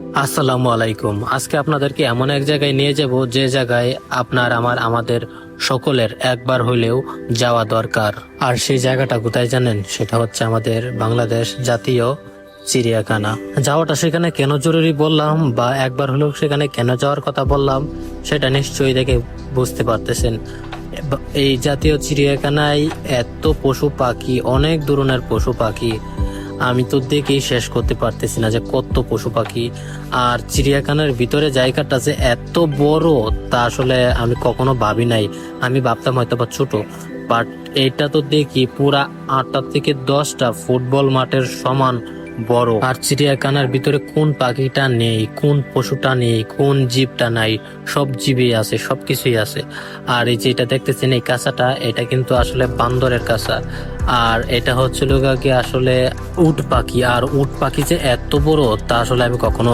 আসসালামু আলাইকুম। আজকে আপনাদেরকে এমন এক জায়গায় নিয়ে যাব যে জায়গায় আমাদের সকলের একবার হলেও যাওয়া দরকার। আর সেই জায়গাটা কোথায় জানেন? সেটা হচ্ছে আমাদের বাংলাদেশ জাতীয় চিড়িয়াখানা। যাওয়াটা সেখানে কেন জরুরি বললাম বা একবার হলেও সেখানে কেন যাওয়ার কথা বললাম, সেটা নিশ্চয়ই দেখে বুঝতে পারতেছেন। এই জাতীয় চিড়িয়াখানায় এত পশু পাখি, অনেক ধরনের পশু পাখি, আমি তো দেখেই শেষ করতে পারতেছি না যে কত পশু পাখি। আর চিড়িয়াখানার ভিতরে জায়গাটা যে এত বড় তা আসলে আমি কখনো ভাবি নাই। আমি ভাবতাম হয়তো বা ছোট, বাট এটা তো দেখি পুরা 8টা থেকে 10টা ফুটবল মাঠের সমান বড়। আর চিড়িয়াখানার ভিতরে কোন পাখিটা নেই, কোন পশুটা নেই, কোন জীবটা নাই, সব জীবই আছে, সবকিছুই আছে। আর এই যে এটা দেখতেছেন এই কাঁচাটা, এটা কিন্তু আসলে বান্দরের কাঁচা। আর এটা হচ্ছে লোক আসলে উট পাখি। আর উট পাখি যে এত বড় তা আসলে আমি কখনো